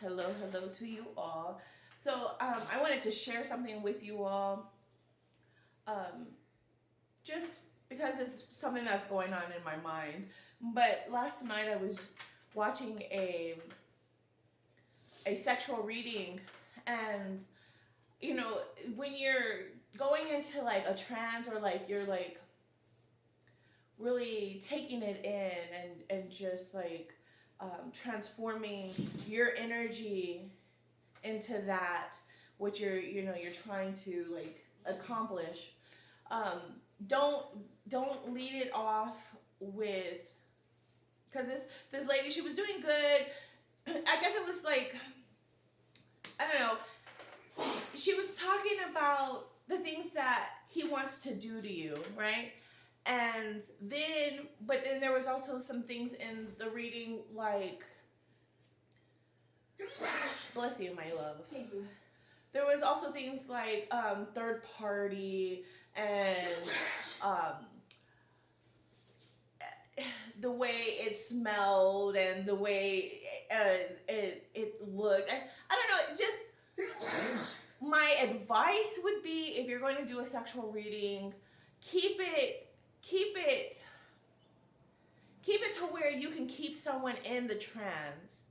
hello to you all. So, I wanted to share something with you all, um, just because it's something that's going on in my mind. But last night I was watching a sexual reading, and when you're going into like a trance, or like you're like really taking it in, and just like transforming your energy into that which you're trying to like accomplish. um, don't don't lead it off with, because this lady, she was doing good. I guess it was like, I don't know, she was talking about the things that he wants to do to you, right? And then, but then there was also some things in the reading, like, bless you, my love. Thank you. There was also things like third party, and um, the way it smelled, and the way it looked. I don't know, just my advice would be, if you're going to do a sexual reading, keep it to where you can keep someone in the trance.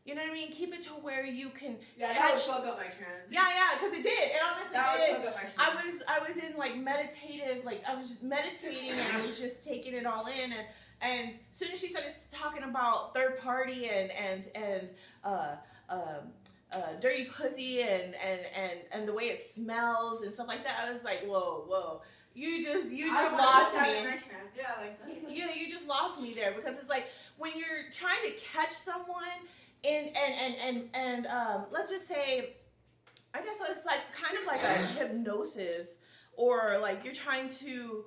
You know what I mean? Keep it to where you can. Yeah, that would fuck up my trance. Yeah, because it did. It honestly that did. Would fuck up my trance. I was in like meditative, like I was just meditating, and I was just taking it all in, and as soon as she started talking about third party, and dirty pussy, and the way it smells and stuff like that, I was like, whoa. You just lost me. Yeah, like that. You just lost me there, because it's like when you're trying to catch someone and let's just say, I guess it's like kind of like a hypnosis, or like you're trying to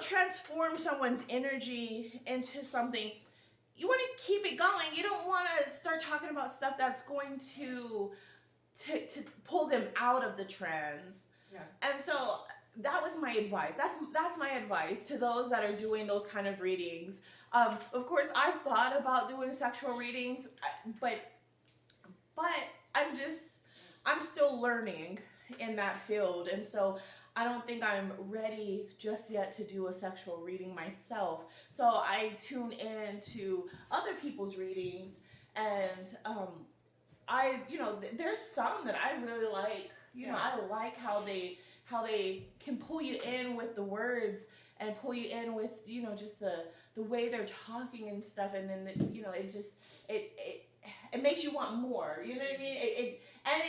transform someone's energy into something. You want to keep it going. You don't want to start talking about stuff that's going to pull them out of the trance. Yeah. And so that was my advice. That's my advice to those that are doing those kind of readings. Of course, I've thought about doing sexual readings, but I'm still learning in that field, and so I don't think I'm ready just yet to do a sexual reading myself. So I tune in to other people's readings, and there's some that I really like. I like how they can pull you in with the words, and pull you in with just the way they're talking and stuff, and then it makes you want more. You know what I mean? It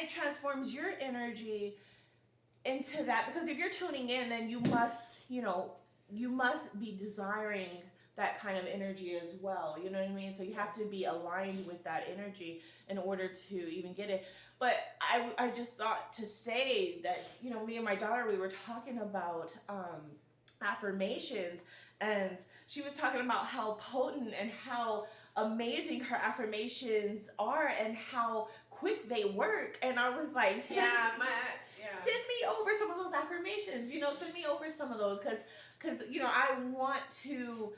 transforms your energy into that, because if you're tuning in, then you must be desiring that kind of energy as well. You know what I mean? So you have to be aligned with that energy in order to even get it. But I just thought to say that, me and my daughter, we were talking about affirmations, and she was talking about how potent and how amazing her affirmations are, and how quick they work. And I was like, send me over some of those affirmations. Send me over some of those, because I want to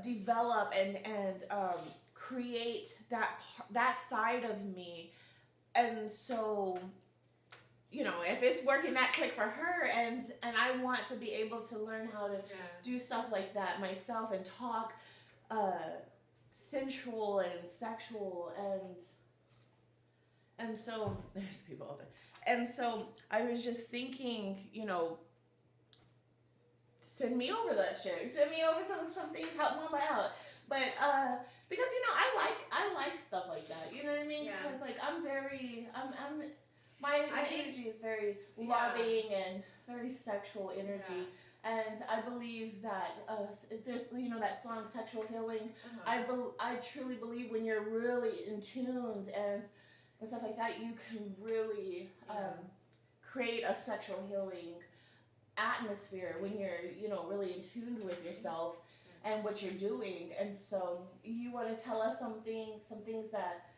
develop and create that side of me. And so, if it's working that quick for her, and I want to be able to learn how to do stuff like that myself, and talk sensual and sexual, and so there's people out there. And so I was just thinking, send me over that shit. Send me over some things, help mama out. But because I like stuff like that. You know what I mean? Because like my energy is very loving and very sexual energy. And I believe that there's that song "Sexual Healing." I truly believe when you're really in tuned and stuff like that, you can really create a sexual healing atmosphere when you're really in tune with yourself and what you're doing. And so you want to tell us some things that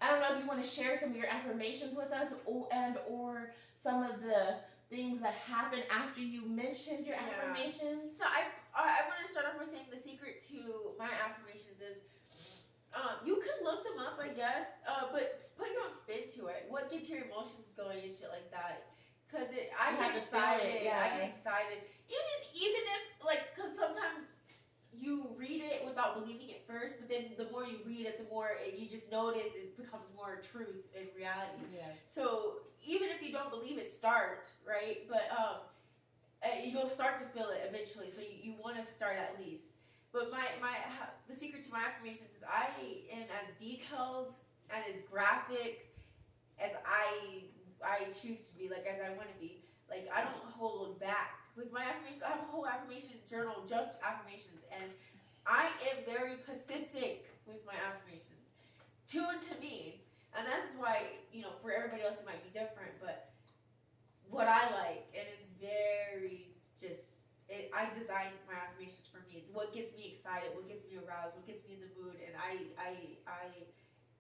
I don't know if you want to share some of your affirmations with us, or some of the things that happen after you mentioned your affirmations. So I want to start off by saying the secret to my affirmations is You could look them up, I guess, but put your own spin to it. What gets your emotions going and shit like that? Cause I You get have to feel excited. it, yeah. I get excited. Even if like, cause sometimes you read it without believing it first, but then the more you read it, the more you just notice it becomes more truth and reality. Yes. So even if you don't believe it, start right, but you'll start to feel it eventually. So you want to start at least. But the secret to my affirmations is I am as detailed and as graphic as I choose to be, like as I want to be. Like I don't hold back with my affirmations. I have a whole affirmation journal just affirmations, and I am very specific with my affirmations, tuned to me, and that's why for everybody else it might be different, but what I like, and it's very I designed my affirmations for me. What gets me excited, what gets me aroused, what gets me in the mood, and I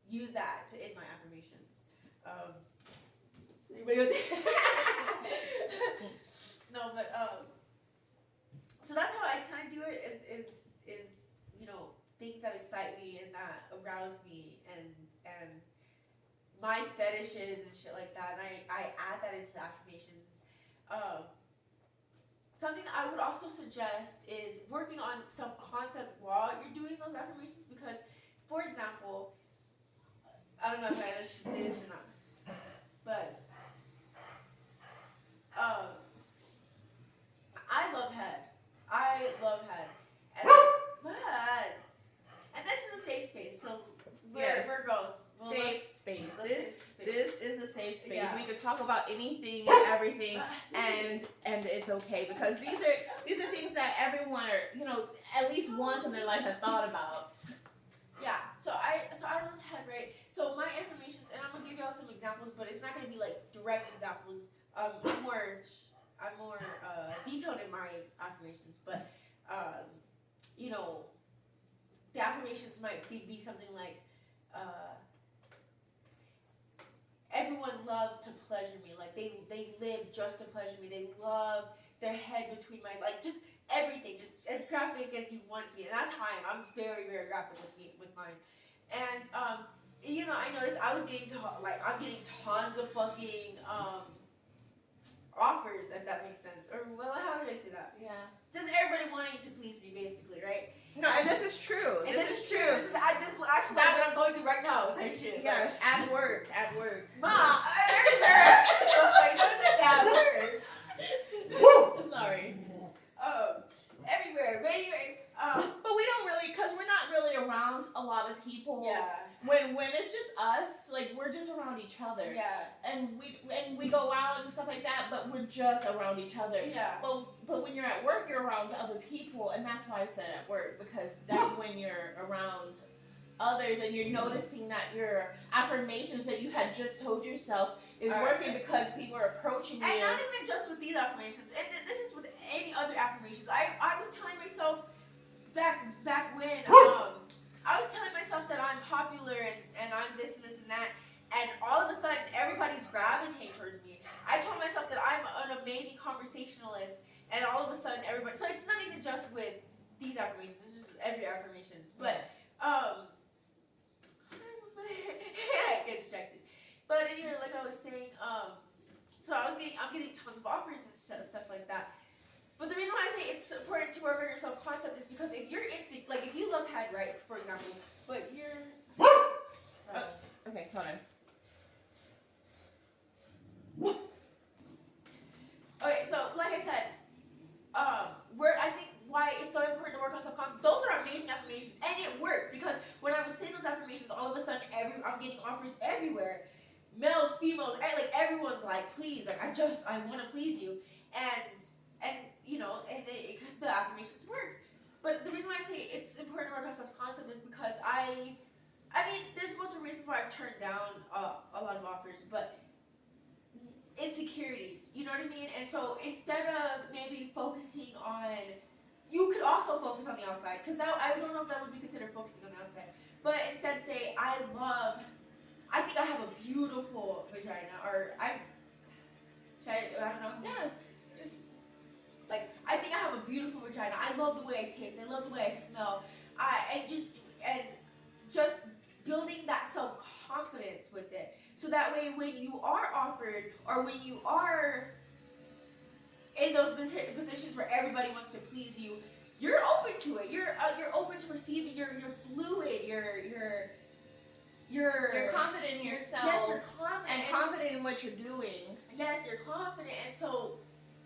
use that in my affirmations. So anybody with No, but so that's how I kind of do it. Is things that excite me and that arouse me and my fetishes and shit like that. And I add that into the affirmations. Something that I would also suggest is working on self-concept while you're doing those affirmations, because, for example, I don't know if I should say this or not, but I love head. I love head. And this is a safe space, so we're girls. Safe space. This is a safe space. Yeah. We could talk about anything and everything, and it's okay, because these are things that everyone at least once in their life have thought about. Yeah. So I love head, right? So my affirmations, and I'm gonna give y'all some examples, but it's not gonna be like direct examples. I'm more detailed in my affirmations, but the affirmations might be something like, everyone loves to pleasure me. Like they live just to pleasure me. They love their head between my, like, just everything, just as graphic as you want to be. And that's how I am. I'm very, very graphic with mine. And I noticed I'm getting tons of fucking offers, if that makes sense. Or how did I say that? Yeah. Just everybody wanting to please me, basically, right? No, and this is true. And this is true. This is actually what I'm going through right now. Type shit. Yes, at work. Ma, don't just at work. Sorry. Everywhere. But anyway, but we don't really, because we're not really around a lot of people. yeah. When it's just us, like, we're just around each other. Yeah. And we go out and stuff like that, but we're just around each other. Yeah. But when you're at work, you're around other people, and that's why I said at work, because that's when you're around others and you're noticing that your affirmations that you had just told yourself is working, because people are approaching you. And not even just with these affirmations, and this is with any other affirmations. I was telling myself back when I was telling myself that I'm popular and I'm this and this and that, and all of a sudden everybody's gravitating towards me. I told myself that I'm an amazing conversationalist, and all of a sudden everybody. So it's not even just with these affirmations; it's just every affirmations. But I get distracted. But anyway, like I was saying, so I'm getting tons of offers and stuff like that. But the reason why I say it's important to work on your self-concept is because if you're if you love head, right, for example, but you're... Okay, hold on. Okay, so like I said, I think why it's so important to work on self-concept, those are amazing affirmations, and it worked, because when I was saying those affirmations, all of a sudden I'm getting offers everywhere. Males, females, like everyone's like, please, like I want to please you, and because the affirmations work. But the reason why I say it's important to work on self-concept is because I mean, there's multiple reasons why I've turned down a lot of offers, but insecurities, you know what I mean? And so instead of maybe focusing on, you could also focus on the outside, because I don't know if that would be considered focusing on the outside, but instead say, I think I have a beautiful vagina, or I don't know. Yeah, just like, I think I have a beautiful vagina. I love the way I taste. I love the way I smell. And just building that self-confidence with it. So that way when you are offered or when you are in those positions where everybody wants to please you, you're open to it. You're open to receiving. You're fluid. You're confident in yourself. Yes, you're confident. And confident in what you're doing. Yes, you're confident, and so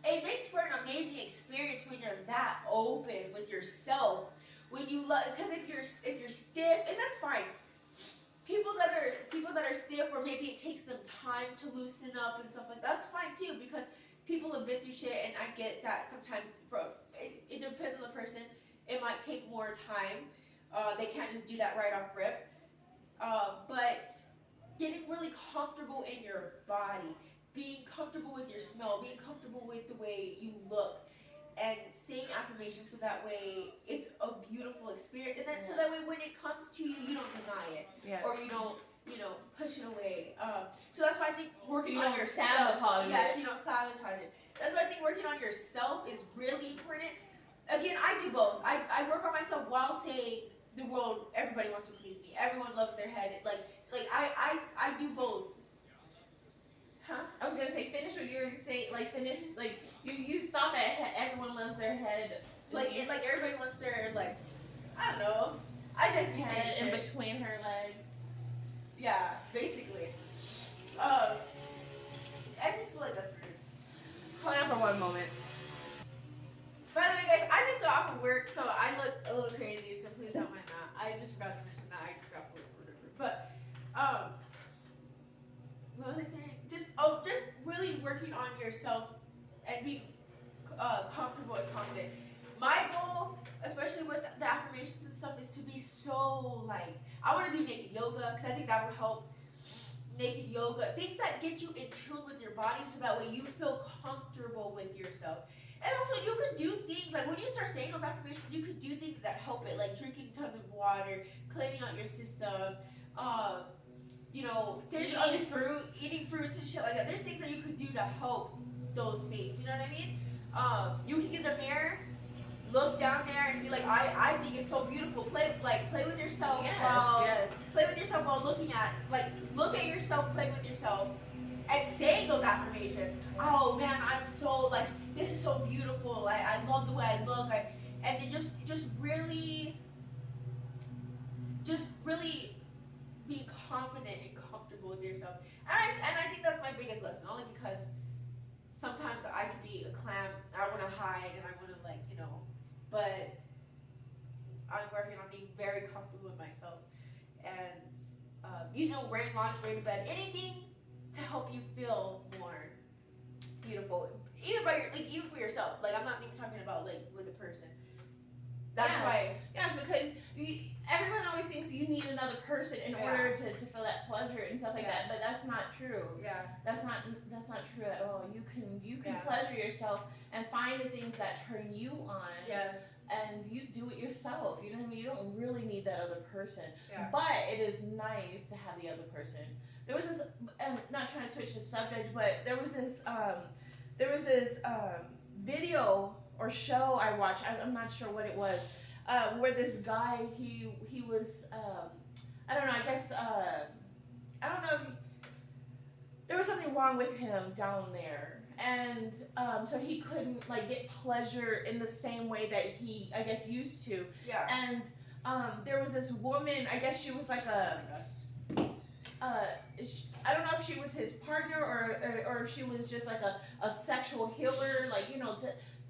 it makes for an amazing experience when you're that open with yourself. When you love, because if you're stiff, and that's fine. People that are stiff, or maybe it takes them time to loosen up and stuff like that, that's fine too, because people have been through shit, and I get that sometimes. It depends on the person. It might take more time. They can't just do that right off rip. But getting really comfortable in your body, being comfortable with your smell, being comfortable with the way you look, and saying affirmations so that way it's a beautiful experience. And then so that way when it comes to you, you don't deny it. Yes. Or you don't, push it away. So that's why I think working So on yourself. sabotage Yes, it. you don't sabotage it. That's why I think working on yourself is really important. Again, I do both. I work on myself while saying the world, everybody wants to please me. Everyone loves their head. Like I do both. Huh? I was gonna say finish what you were saying. Like finish. Like you thought that everyone loves their head. Like everybody wants their I don't know. I just be saying head in shit. between her legs. Yeah, basically. I just feel like that's rude. Hold on for one moment. By the way, guys, I just got off of work, so I look a little crazy, so please don't mind that. I just forgot to mention that. I just got off work, whatever. But, what was I saying? Just really working on yourself and being comfortable and confident. My goal, especially with the affirmations and stuff, is to be so, I want to do naked yoga, because I think that would help. Naked yoga, things that get you in tune with your body so that way you feel comfortable with yourself. And also, you could do things, when you start saying those affirmations, you could do things that help it, like drinking tons of water, cleaning out your system, there's Eating fruits. Eating fruits and shit like that. There's things that you could do to help those things, you know what I mean? You can get a mirror, look down there and be like, I think it's so beautiful. Play with yourself play with yourself while looking at, look at yourself, play with yourself, and saying those affirmations. Oh man, I'm so, this is so beautiful. I love the way I look. And then just really be confident and comfortable with yourself. And I think that's my biggest lesson, only because sometimes I could be a clam. I want to hide and I want to but I'm working on being very comfortable with myself, and wearing lingerie to bed, anything to help you feel more beautiful, even even for yourself. I'm not even talking about with a person. That's why. Yes, because everyone always thinks you need another person in order to feel that pleasure and stuff like that, but that's not true. Yeah. That's not true at all. You can pleasure yourself and find the things that turn you on. Yes. And you do it yourself. You know what I mean? You don't really need that other person. Yeah. But it is nice to have the other person. There was this. I'm not trying to switch the subject, but there was this video or show I watched. I'm not sure what it was. Where this guy he was I don't know. I guess I don't know if there was something wrong with him down there, and so he couldn't get pleasure in the same way that he I guess used to. Yeah. And there was this woman. I guess she was like a. I don't know if she was his partner or if she was just like a sexual healer,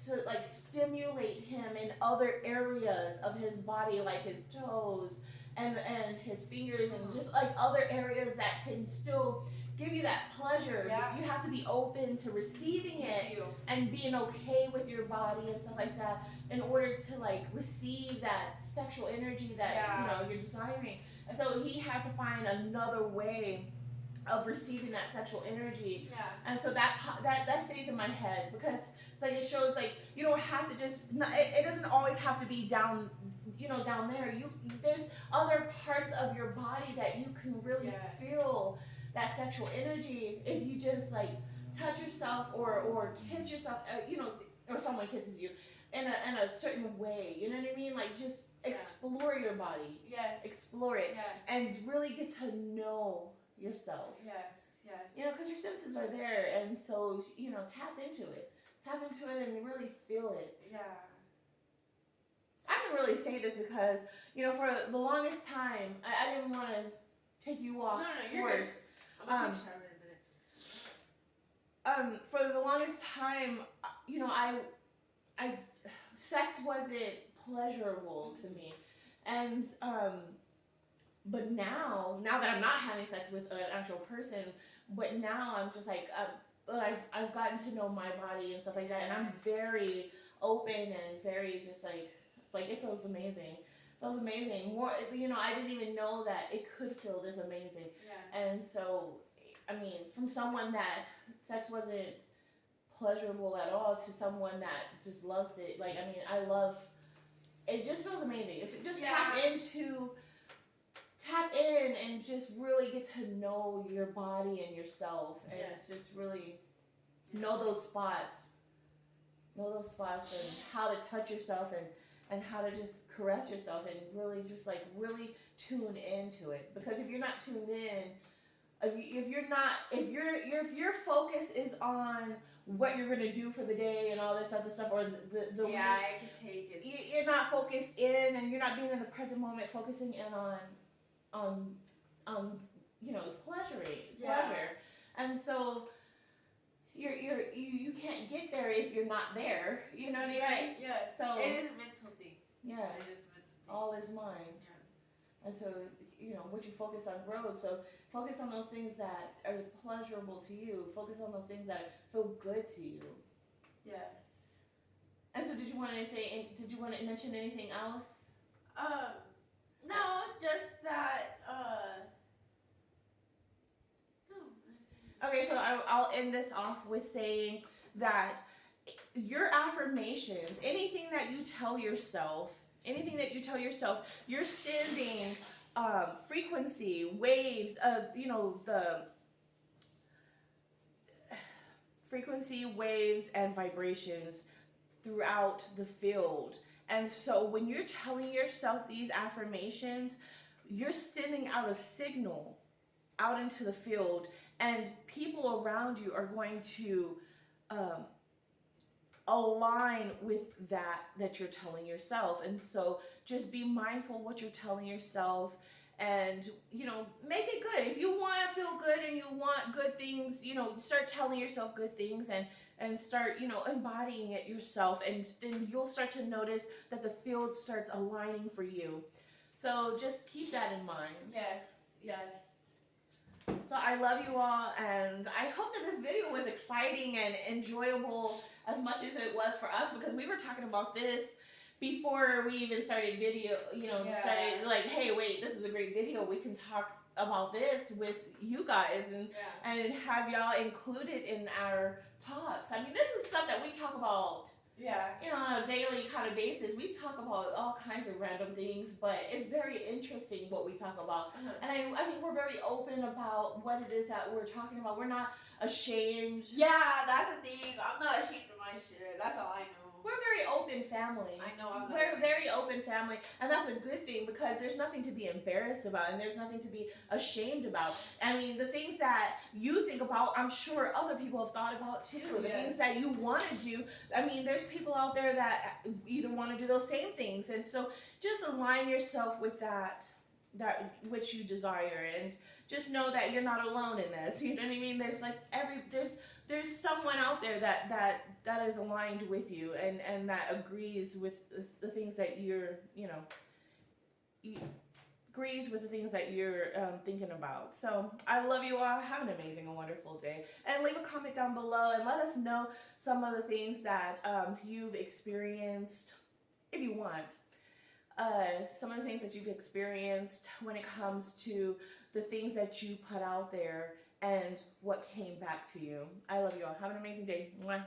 to stimulate him in other areas of his body, like his toes and his fingers, and just other areas that can still give you that pleasure. Yeah. You have to be open to receiving it and being okay with your body and stuff like that in order to receive that sexual energy that you're desiring. And so he had to find another way of receiving that sexual energy. Yeah. And so that stays in my head, because it shows you don't have to just it doesn't always have to be down down there. There's other parts of your body that you can really feel that sexual energy if you just touch yourself or kiss yourself, or someone kisses you. in a certain way. You know what I mean? Like just explore your body. Yes. Explore it. Yes. And really get to know yourself. Yes. Yes. You know, because your senses are there, and so you know, tap into it. Tap into it and really feel it. Yeah. I can really say this because, you know, for the longest time, I didn't want to take you off No, you're good. course. I'm gonna take a shower in a minute. For the longest time, you know, sex wasn't pleasurable to me, and but now that I'm not having sex with an actual person, but now I'm just like, I've gotten to know my body and stuff like that, and I'm very open and very just like it feels amazing. It feels amazing. More, you know, I didn't even know that it could feel this amazing. Yeah. And so, I mean, from someone that sex wasn't pleasurable at all to someone that just loves it. Like, I mean, I love, it just feels amazing. If it just tap in and just really get to know your body and yourself and just really know those spots. Know those spots and how to touch yourself and how to just caress yourself and really just like really tune into it. Because if you're not tuned in, if your focus is on what you're gonna do for the day and all this other stuff, or the I can take it. You're not focused in, and you're not being in the present moment, focusing in on you know, pleasure, and so you can't get there if you're not there. You know what I mean? Right. Yes. So it is a mental thing. Yeah. It is a mental thing. All is mind. Yeah. And so, you know, what you focus on grows. So focus on those things that are pleasurable to you. Focus on those things that feel good to you. Yes. And so did you want to mention anything else? No, just that, no. Okay, so I'll end this off with saying that your affirmations, anything that you tell yourself, you're sending frequency, waves, you know, the frequency, waves, and vibrations throughout the field. And so when you're telling yourself these affirmations, you're sending out a signal out into the field, and people around you are going to align with that you're telling yourself. And so just be mindful what you're telling yourself, and you know, make it good. If you want to feel good and you want good things, you know, start telling yourself good things and start, you know, embodying it yourself, and then you'll start to notice that the field starts aligning for you. So just keep that in mind. Yes. So I love you all, and I hope that this video was exciting and enjoyable as much as it was for us, because we were talking about this before we even started video, you know, started like, hey, wait, this is a great video. We can talk about this with you guys and have y'all included in our talks. I mean, this is stuff that we talk about, you know, on a daily kind of basis. We talk about all kinds of random things, but it's very interesting what we talk about. And I think we're very open about what it is that we're talking about. We're not ashamed. Yeah, that's the thing. I'm not ashamed of my shit. That's all I know. We're a very open family. I know. We're a very open family, and that's a good thing, because there's nothing to be embarrassed about, and there's nothing to be ashamed about. I mean, the things that you think about, I'm sure other people have thought about too. The things that you want to do, I mean, there's people out there that either want to do those same things, and so just align yourself with that which you desire, and just know that you're not alone in this. You know what I mean? There's like there's someone out there that is aligned with you and that agrees with the things that you're, you know, agrees with the things that you're thinking about. So I love you all. Have an amazing and wonderful day. And leave a comment down below and let us know some of the things that you've experienced, if you want. Some of the things that you've experienced when it comes to the things that you put out there and what came back to you. I love you all. Have an amazing day. Mwah.